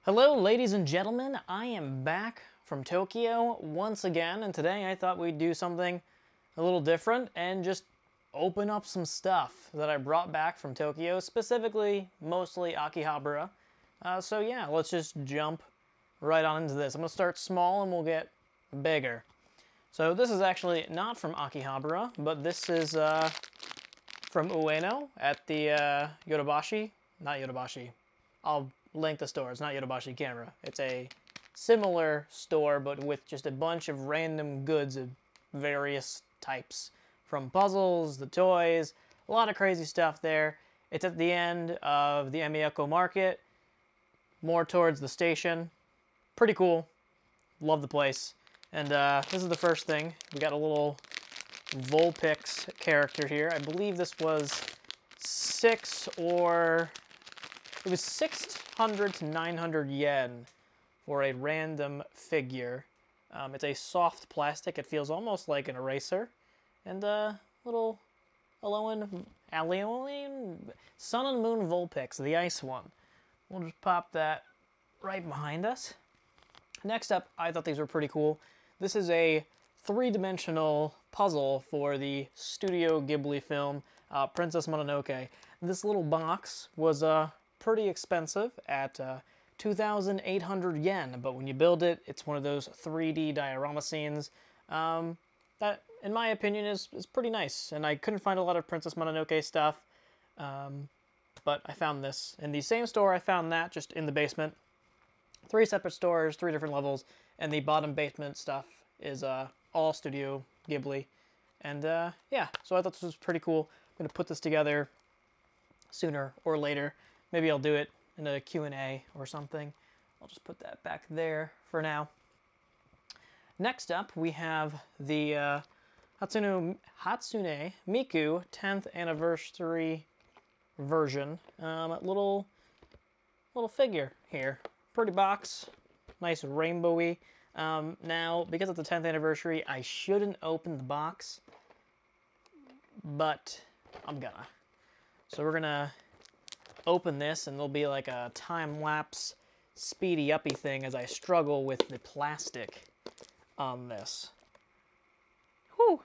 Hello, ladies and gentlemen. I am back from Tokyo once again, and today I thought we'd do something a little different and just open up some stuff that I brought back from Tokyo, specifically, mostly Akihabara. So yeah, let's just jump right on into this. I'm going to start small and we'll get bigger. So this is actually not from Akihabara, but this is from Ueno at the Yodobashi. Not Yodobashi. I'll link the store. It's not Yodobashi Camera. It's a similar store, but with just a bunch of random goods of various types. From puzzles, the toys, a lot of crazy stuff there. It's at the end of the Emiyako Market, more towards the station. Pretty cool. Love the place. And this is the first thing. We got a little Vulpix character here. I believe this was 600 to 900 yen for a random figure. It's a soft plastic. It feels almost like an eraser. And little Alien Sun and Moon Vulpix, the ice one. We'll just pop that right behind us. Next up, I thought these were pretty cool. This is a three-dimensional puzzle for the Studio Ghibli film Princess Mononoke. This little box was pretty expensive at 2,800 yen, but when you build it, it's one of those 3D diorama scenes that, in my opinion, is pretty nice. And I couldn't find a lot of Princess Mononoke stuff, but I found this. In the same store, I found that just in the basement. 3 separate stores, 3 different levels, and the bottom basement stuff is all Studio Ghibli. And yeah, so I thought this was pretty cool. I'm going to put this together sooner or later. Maybe I'll do it in a Q&A or something. I'll just put that back there for now. Next up, we have the Hatsune Miku 10th anniversary version. Little figure here. Pretty box. Nice rainbowy. Now, because it's the 10th anniversary, I shouldn't open the box, but I'm gonna. So we're gonna open this, and there'll be like a time-lapse speedy-uppy thing as I struggle with the plastic on this. Whew!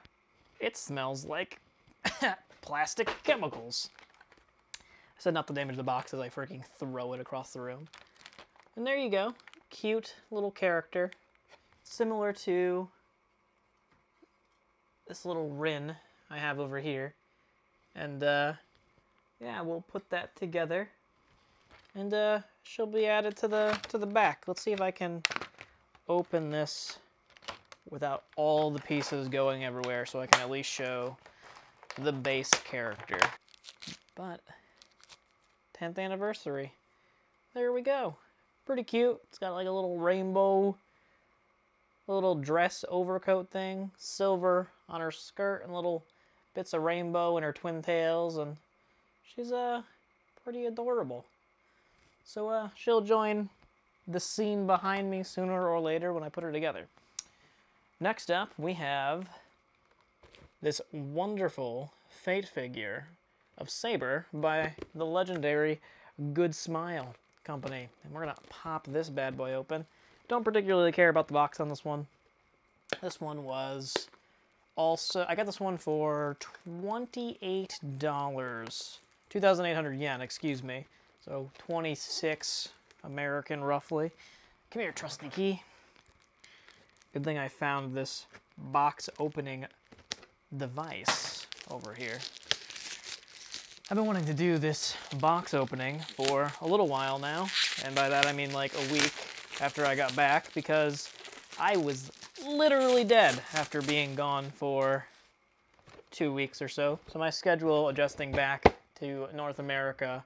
It smells like plastic chemicals. I said not to damage the box as I freaking throw it across the room. And there you go. Cute little character. Similar to this little Rin I have over here. And yeah, we'll put that together. And she'll be added to the back. Let's see if I can open this without all the pieces going everywhere, so I can at least show the base character. But 10th anniversary. There we go. Pretty cute. It's got like a little rainbow, little dress overcoat thing, silver on her skirt, and little bits of rainbow in her twin tails, and she's pretty adorable. So she'll join the scene behind me sooner or later when I put her together. Next up, we have this wonderful Fate figure of Saber by the legendary Good Smile Company. And we're gonna pop this bad boy open. Don't particularly care about the box on this one. This one was also, I got this one for $28. 2,800 yen, excuse me. So 26 American, roughly. Come here, trusty key. Good thing I found this box opening device over here. I've been wanting to do this box opening for a little while now, and by that I mean like a week after I got back, because I was literally dead after being gone for 2 weeks or so. So my schedule adjusting back to North America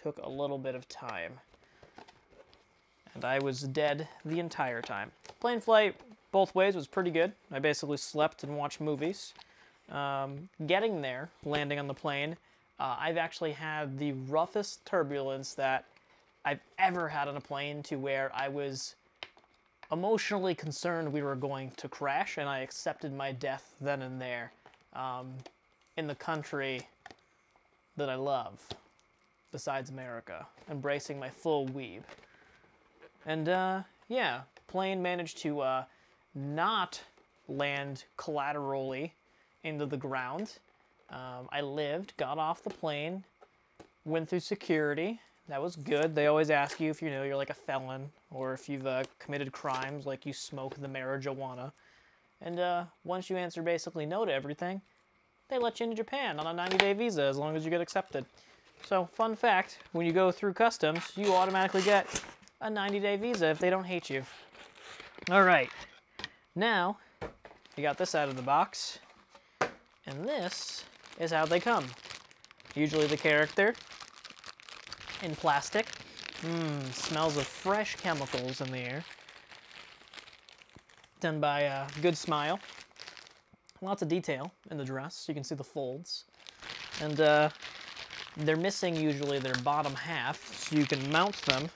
took a little bit of time. And I was dead the entire time. Plane flight both ways was pretty good. I basically slept and watched movies. Getting there, landing on the plane, I've actually had the roughest turbulence that I've ever had on a plane, to where I was emotionally concerned we were going to crash, and I accepted my death then and there in the country that I love, besides America, embracing my full weeb. And yeah, plane managed to not land collaterally into the ground. I lived, got off the plane, went through security. That was good. They always ask you if you know you're like a felon or if you've committed crimes like you smoke the marijuana. And once you answer basically no to everything, they let you into Japan on a 90-day visa as long as you get accepted. So, fun fact, when you go through customs, you automatically get a 90-day visa if they don't hate you. All right, now you got this out of the box, and this is how they come. Usually the character in plastic. Smells of fresh chemicals in the air. Done by Good Smile. Lots of detail in the dress. You can see the folds. And they're missing usually their bottom half, so you can mount them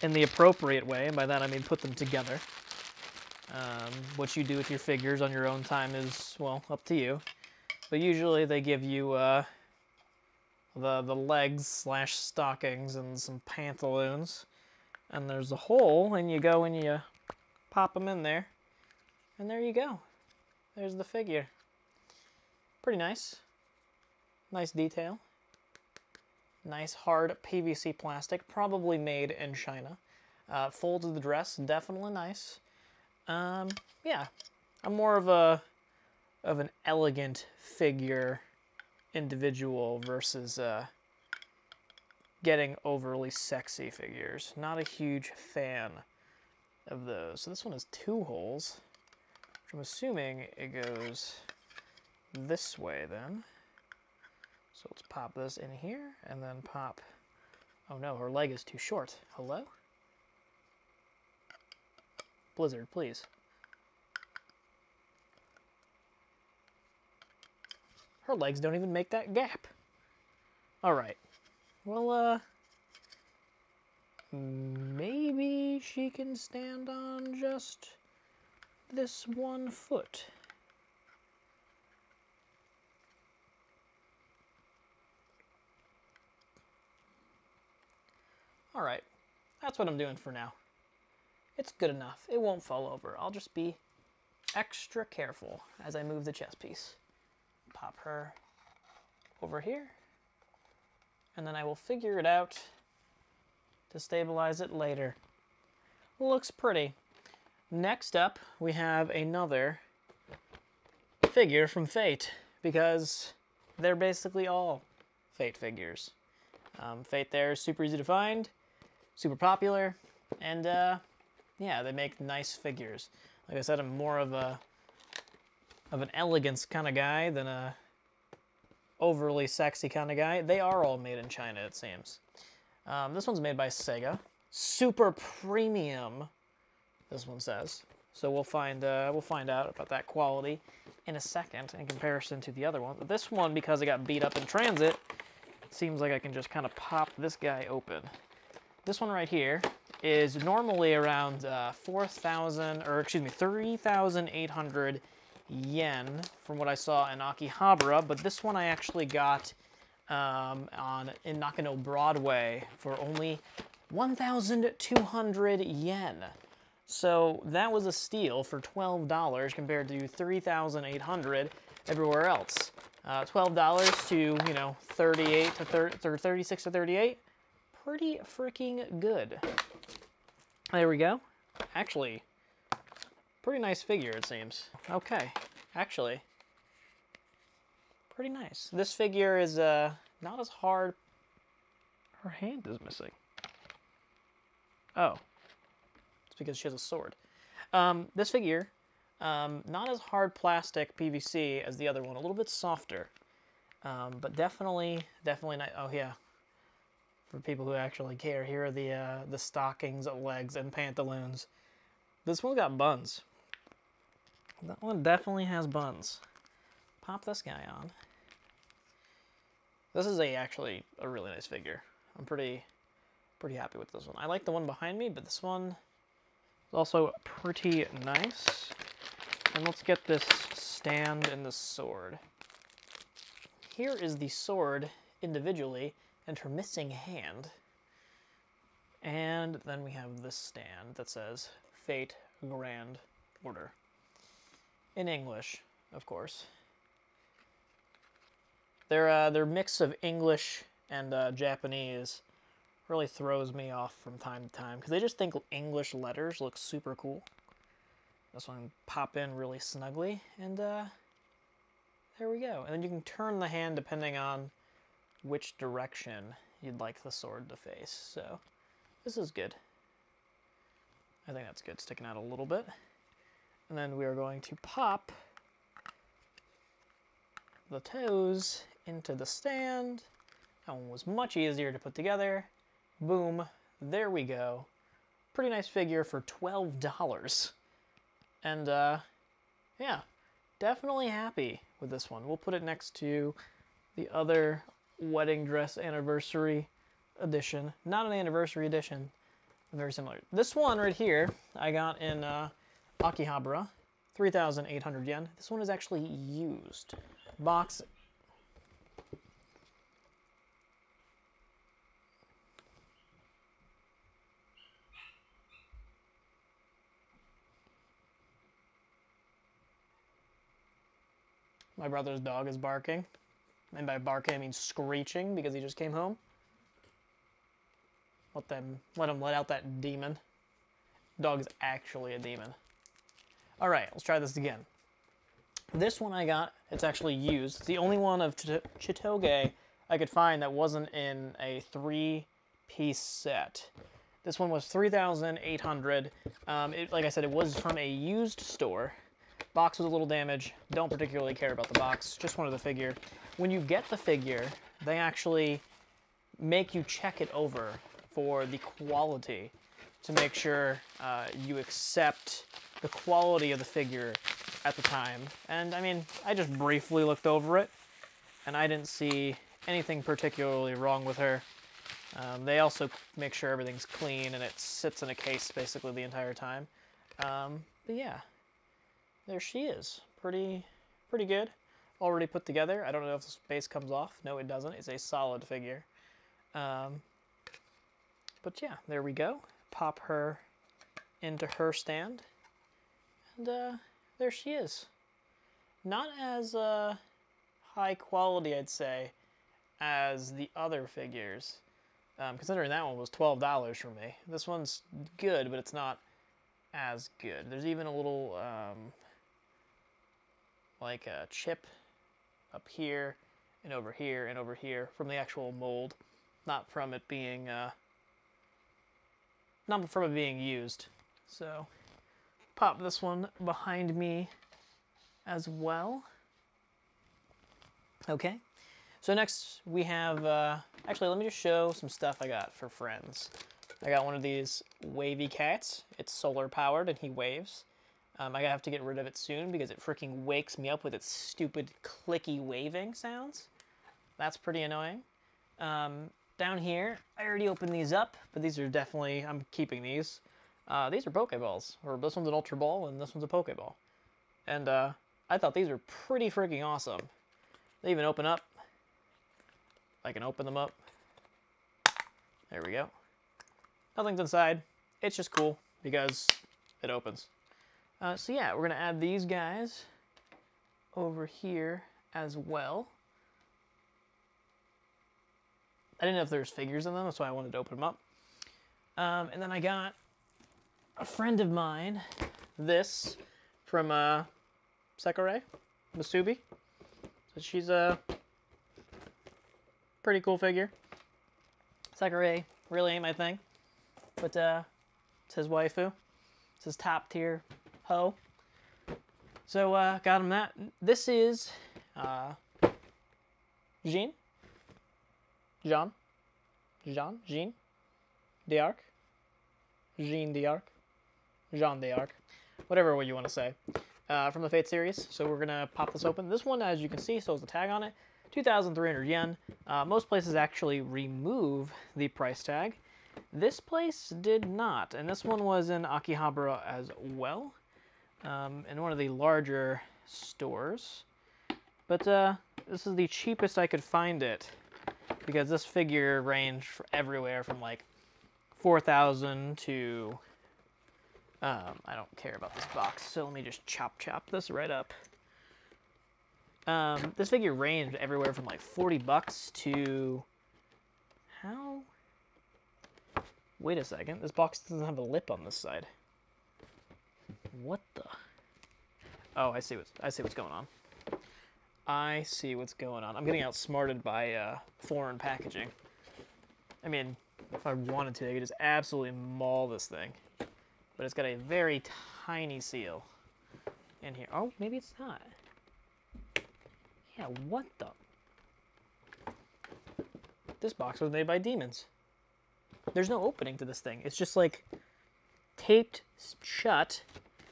in the appropriate way, and by that I mean put them together. What you do with your figures on your own time is, well, up to you. But usually they give you the legs / stockings and some pantaloons. And there's a hole, and you go and you pop them in there. And there you go. There's the figure. Pretty nice. Nice detail. Nice hard PVC plastic, probably made in China. Folds of the dress, definitely nice. Yeah, I'm more of an elegant figure individual versus getting overly sexy figures. Not a huge fan of those. So this one has 2 holes, which I'm assuming it goes this way then. So let's pop this in here and then pop. Oh no, her leg is too short. Hello? Blizzard, please. Her legs don't even make that gap. Alright. Well, maybe she can stand on just this one foot. Alright. That's what I'm doing for now. It's good enough. It won't fall over. I'll just be extra careful as I move the chess piece. Pop her over here. And then I will figure it out to stabilize it later. Looks pretty. Next up, we have another figure from Fate, because they're basically all Fate figures. Fate there is super easy to find, super popular, and yeah, they make nice figures. Like I said, I'm more of an elegance kind of guy than a overly sexy kind of guy. They are all made in China, it seems. This one's made by Sega. Super premium, this one says. So we'll find out about that quality in a second in comparison to the other one. But this one, because it got beat up in transit, it seems like I can just kind of pop this guy open. This one right here is normally around 3,800 yen from what I saw in Akihabara, but this one I actually got in Nakano Broadway for only 1,200 yen. So that was a steal for $12 compared to 3,800 everywhere else. $12 to, you know, 38 to 30, or 36 to 38. Pretty freaking good. There we go. Actually, pretty nice figure, it seems. Okay, actually, pretty nice. This figure is not as hard. Her hand is missing. Oh, it's because she has a sword. This figure, not as hard plastic PVC as the other one. A little bit softer, but definitely nice. Oh yeah. For people who actually care, here are the stockings, legs, and pantaloons. This one got buns. That one definitely has buns. Pop this guy on. This is actually a really nice figure. I'm pretty happy with this one. I like the one behind me, but this one is also pretty nice. And let's get this stand and the sword. Here is the sword individually, and her missing hand. And then we have this stand that says Fate Grand Order. In English, of course. Their mix of English and Japanese really throws me off from time to time because they just think English letters look super cool. This one pop in really snugly, and there we go. And then you can turn the hand depending on which direction you'd like the sword to face. So this is good. I think that's good, sticking out a little bit. And then we are going to pop the toes into the stand. That one was much easier to put together. Boom, there we go. Pretty nice figure for $12. And yeah, definitely happy with this one. We'll put it next to the other wedding dress anniversary edition. Not an anniversary edition, very similar. This one right here, I got in Akihabara, 3,800 yen. This one is actually used. Box. My brother's dog is barking. And by barking, I mean screeching because he just came home. Let him let out that demon. Dog is actually a demon. All right, let's try this again. This one I got, it's actually used. It's the only one of Chitoge I could find that wasn't in a 3-piece set. This one was 3,800. Like I said, it was from a used store. Box was a little damaged. Don't particularly care about the box. Just wanted the figure. When you get the figure, they actually make you check it over for the quality to make sure you accept the quality of the figure at the time. And I mean, I just briefly looked over it and I didn't see anything particularly wrong with her. They also make sure everything's clean and it sits in a case basically the entire time. But yeah, there she is. Pretty good. Already put together. I don't know if this base comes off. No, it doesn't. It's a solid figure. But yeah, there we go. Pop her into her stand. And there she is. Not as high quality, I'd say, as the other figures. Considering that one was $12 for me. This one's good, but it's not as good. There's even a little, like a chip up here, and over here, and over here from the actual mold. Not from it being, used. So, pop this one behind me as well. Okay. So next we have, actually let me just show some stuff I got for friends. I got one of these wavy cats. It's solar powered and he waves. I have to get rid of it soon because it freaking wakes me up with its stupid clicky waving sounds. That's pretty annoying. Down here, I already opened these up, but these are definitely, I'm keeping these. These are Pokeballs, or this one's an Ultra Ball and this one's a Pokeball. And I thought these were pretty freaking awesome. They even open up. I can open them up. There we go. Nothing's inside. It's just cool because it opens. So yeah, we're gonna add these guys over here as well. I didn't know if there's figures in them, that's why I wanted to open them up. And then I got a friend of mine, this from Sakurai, Masubi. So she's a pretty cool figure. Sakurai really ain't my thing, but it's his waifu. It's his top tier ho. So got him that. This is Jean d'Arc, Jean d'Arc, whatever way you want to say, from the Fate series. So we're gonna pop this open. This one, as you can see, shows the tag on it, 2,300 yen. Most places actually remove the price tag. This place did not, and this one was in Akihabara as well, in one of the larger stores. But this is the cheapest I could find it, because this figure ranged everywhere from like 4,000 to, I don't care about this box, so let me just chop this right up. This figure ranged everywhere from like 40 bucks to, how? Wait a second, this box doesn't have a lip on this side. What the? Oh, I see what's going on. I see what's going on. I'm getting outsmarted by foreign packaging. I mean, if I wanted to, I could just absolutely maul this thing. But it's got a very tiny seal in here. Oh, maybe it's not. Yeah, what the? This box was made by demons. There's no opening to this thing. It's just like taped shut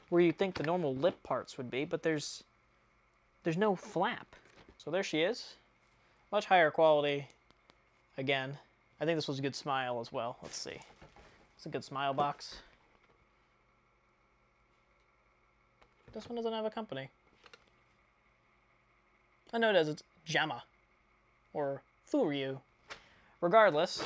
where you think the normal lip parts would be, but there's no flap. So there she is. Much higher quality. Again, I think this was a good smile as well. Let's see. It's a good smile box. This one doesn't have a company. I know it does. It's Jama. Or Furyu. Regardless,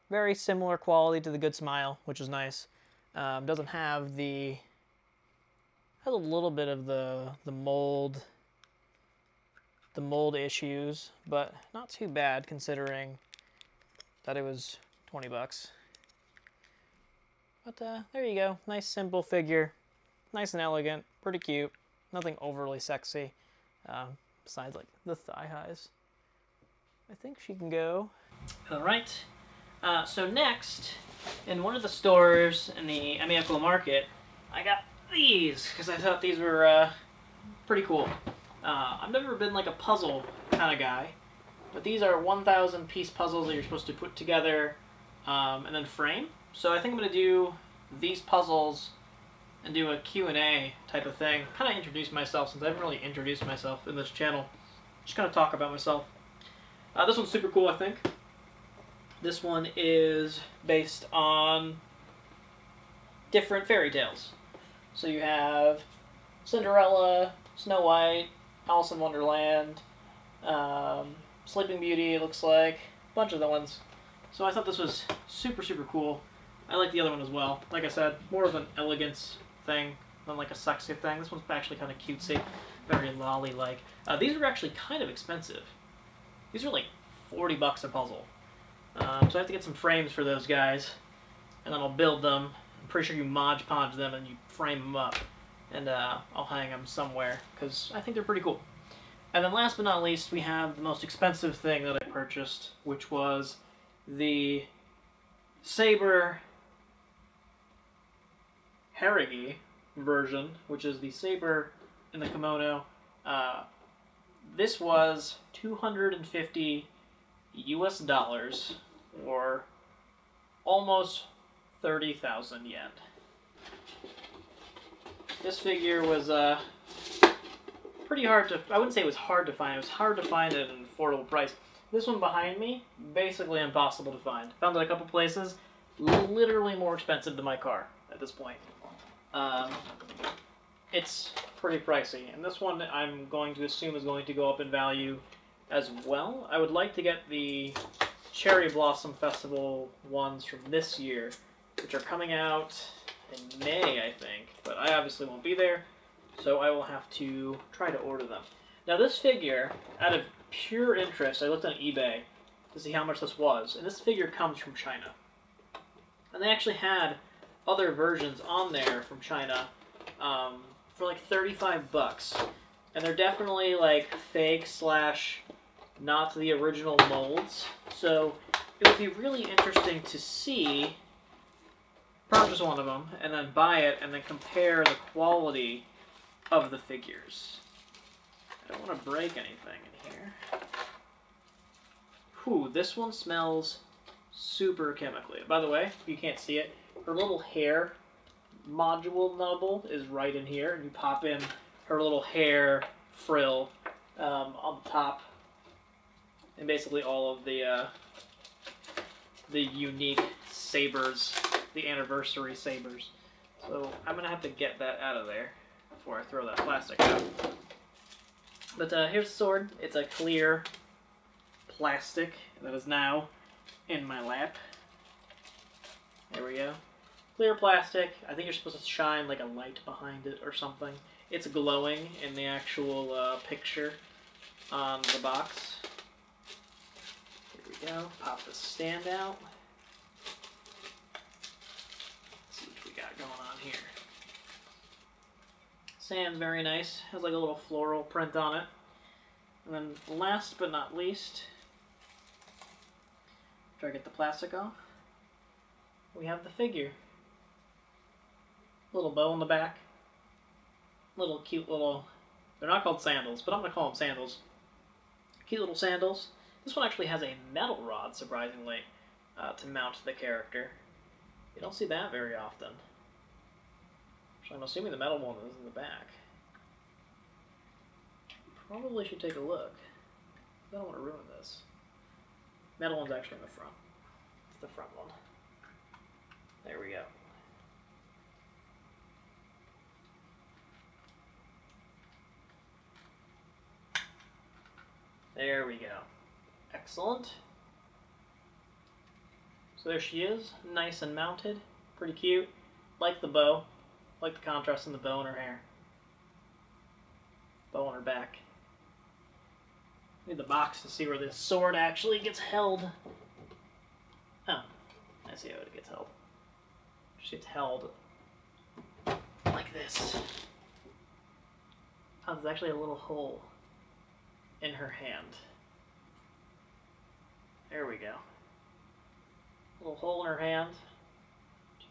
very similar quality to the Good Smile, which is nice. Doesn't have the... has a little bit of the mold issues, but not too bad considering that it was 20 bucks. But there you go. Nice simple figure. Nice and elegant. Pretty cute. Nothing overly sexy. Besides like the thigh highs. I think she can go. Alright. So next, in one of the stores in the Amiako Market, I got these because I thought these were pretty cool. I've never been like a puzzle kind of guy, but these are 1,000 piece puzzles that you're supposed to put together and then frame. So I think I'm going to do these puzzles and do a Q&A type of thing. Kind of introduce myself since I haven't really introduced myself in this channel. Just kind of talk about myself. This one's super cool, I think. This one is based on different fairy tales. So you have Cinderella, Snow White, Alice in Wonderland, Sleeping Beauty, it looks like, a bunch of the ones. So I thought this was super, super cool. I like the other one as well. Like I said, more of an elegance thing than like a sexy thing. This one's actually kind of cutesy, very lolly-like. These are actually kind of expensive. These are like 40 bucks a puzzle. So I have to get some frames for those guys, and then I'll build them. I'm pretty sure you Mod Podge them and you frame them up, and I'll hang them somewhere because I think they're pretty cool. And then last but not least, we have the most expensive thing that I purchased, which was the Saber Harigi version, which is the Saber in the kimono. This was $250 US, or almost 30,000 yen. This figure was pretty hard to... I wouldn't say it was hard to find. It was hard to find at an affordable price. This one behind me, basically impossible to find. Found it a couple places, literally more expensive than my car at this point. It's pretty pricey, and this one I'm going to assume is going to go up in value as well. I would like to get the Cherry Blossom Festival ones from this year, which are coming out in May, I think, but I obviously won't be there, so I will have to try to order them. Now this figure, out of pure interest, I looked on eBay to see how much this was, and this figure comes from China. And they actually had other versions on there from China for like 35 bucks. And they're definitely like fake slash not the original molds. So it would be really interesting to see, purchase one of them, and then buy it, and then compare the quality of the figures. I don't want to break anything in here. Whew, this one smells super chemically. By the way, you can't see it, her little hair module nubble is right in here, and you pop in her little hair frill on the top, and basically all of the unique sabers, the anniversary sabers. So I'm gonna have to get that out of there before I throw that plastic out. But here's the sword. It's a clear plastic that is now in my lap. There we go. Clear plastic. I think you're supposed to shine like a light behind it or something. It's glowing in the actual picture on the box. Here we go. Pop the stand out. Let's see what we got going on here. Sand's very nice. Has like a little floral print on it. And then last but not least, try to get the plastic off, we have the figure. Little bow in the back. Little cute little, they're not called sandals, but I'm going to call them sandals. Cute little sandals. This one actually has a metal rod, surprisingly, to mount the character. You don't see that very often. Actually, I'm assuming the metal one is in the back. Probably should take a look. I don't want to ruin this. Metal one's actually in the front. It's the front one. There we go. There we go. Excellent. So there she is, nice and mounted. Pretty cute. Like the bow. Like the contrast in the bow in her hair. Bow on her back. Need the box to see where this sword actually gets held. Oh, I see how it gets held. It just gets held like this. Oh, there's actually a little hole in her hand. There we go. A little hole in her hand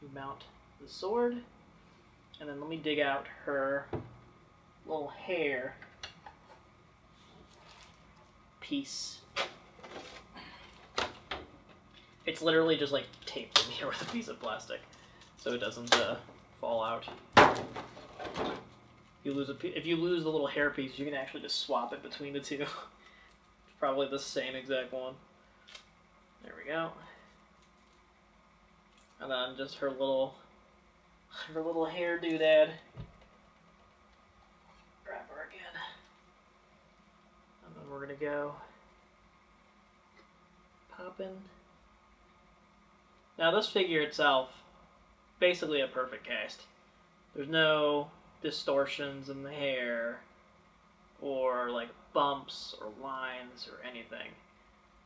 to mount the sword. And then let me dig out her little hair piece. It's literally just like taped in here with a piece of plastic so it doesn't fall out. If you lose the little hair piece, you can actually just swap it between the two. It's probably the same exact one. There we go. And then just her little hair doodad. Grab her again. And then we're gonna go pop in. Now this figure itself, basically a perfect cast. There's no distortions in the hair or like bumps or lines or anything.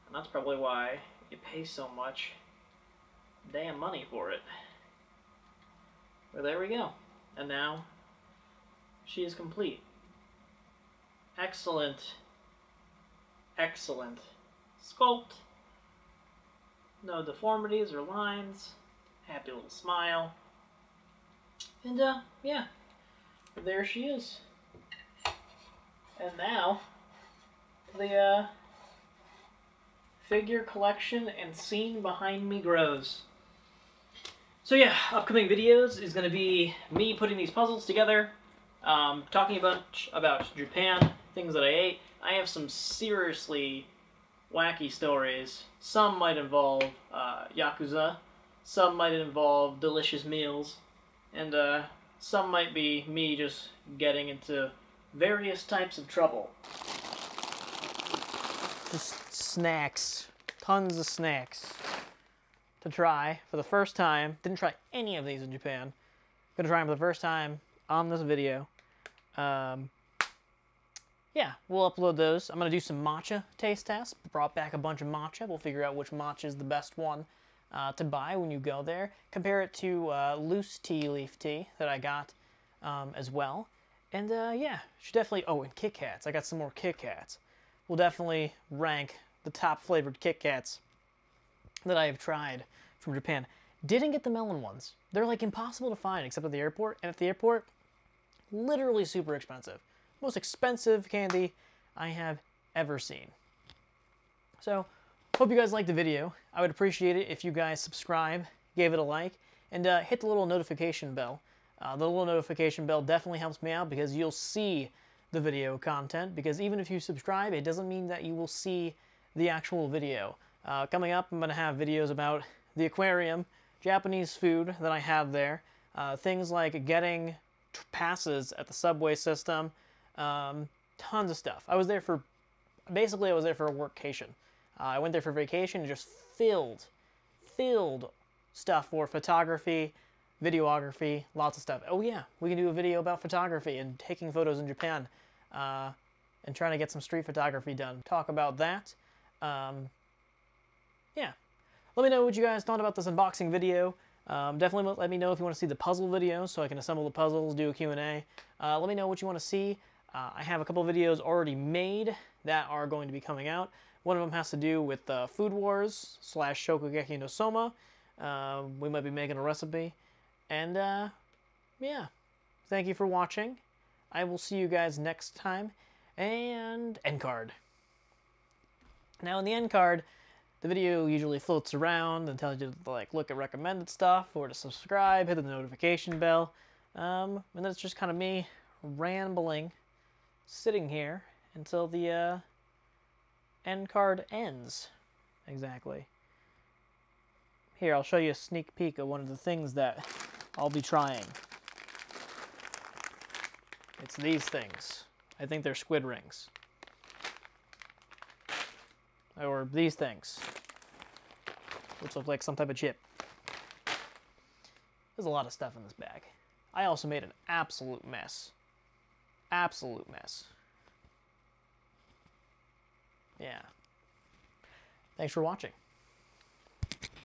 And that's probably why you pay so much damn money for it. Well, there we go. And now she is complete. Excellent. Excellent sculpt. No deformities or lines. Happy little smile. And yeah. There she is. And now the figure collection and scene behind me grows. So yeah, upcoming videos is going to be me putting these puzzles together, talking about Japan, things that I ate. I have some seriously wacky stories. Some might involve Yakuza, some might involve delicious meals, and some might be me just getting into various types of trouble. Just snacks. Tons of snacks to try for the first time. Didn't try any of these in Japan. Gonna try them for the first time on this video. Yeah, we'll upload those. I'm gonna do some matcha taste tests. Brought back a bunch of matcha. We'll figure out which matcha is the best one to buy when you go there. Compare it to loose tea leaf tea that I got as well. And yeah, should definitely. Oh, and Kit Kats. I got some more Kit Kats. We'll definitely rank the top flavored Kit Kats that I have tried from Japan. Didn't get the melon ones. They're like impossible to find except at the airport. And at the airport, literally super expensive. Most expensive candy I have ever seen. So, hope you guys liked the video. I would appreciate it if you guys subscribe, gave it a like, and hit the little notification bell. The little notification bell definitely helps me out because you'll see the video content. Because even if you subscribe, it doesn't mean that you will see the actual video. Coming up, I'm going to have videos about the aquarium, Japanese food that I have there, things like getting passes at the subway system, tons of stuff. I was there for a workcation. I went there for vacation and just filled stuff for photography, videography, lots of stuff. Oh yeah, we can do a video about photography and taking photos in Japan, and trying to get some street photography done. Talk about that. Yeah. Let me know what you guys thought about this unboxing video. Definitely let me know if you want to see the puzzle video so I can assemble the puzzles, do a Q&A. Let me know what you want to see. I have a couple videos already made that are going to be coming out. One of them has to do with Food Wars / Shokugeki no Soma. We might be making a recipe. And yeah, thank you for watching. I will see you guys next time. And end card. Now in the end card, the video usually floats around and tells you to like look at recommended stuff or to subscribe, hit the notification bell. And then it's just kind of me rambling, sitting here until the end card ends. Exactly. Here, I'll show you a sneak peek of one of the things that I'll be trying. It's these things. I think they're squid rings. Or these things, which look like some type of chip. There's a lot of stuff in this bag. I also made an absolute mess. Absolute mess. Yeah. Thanks for watching.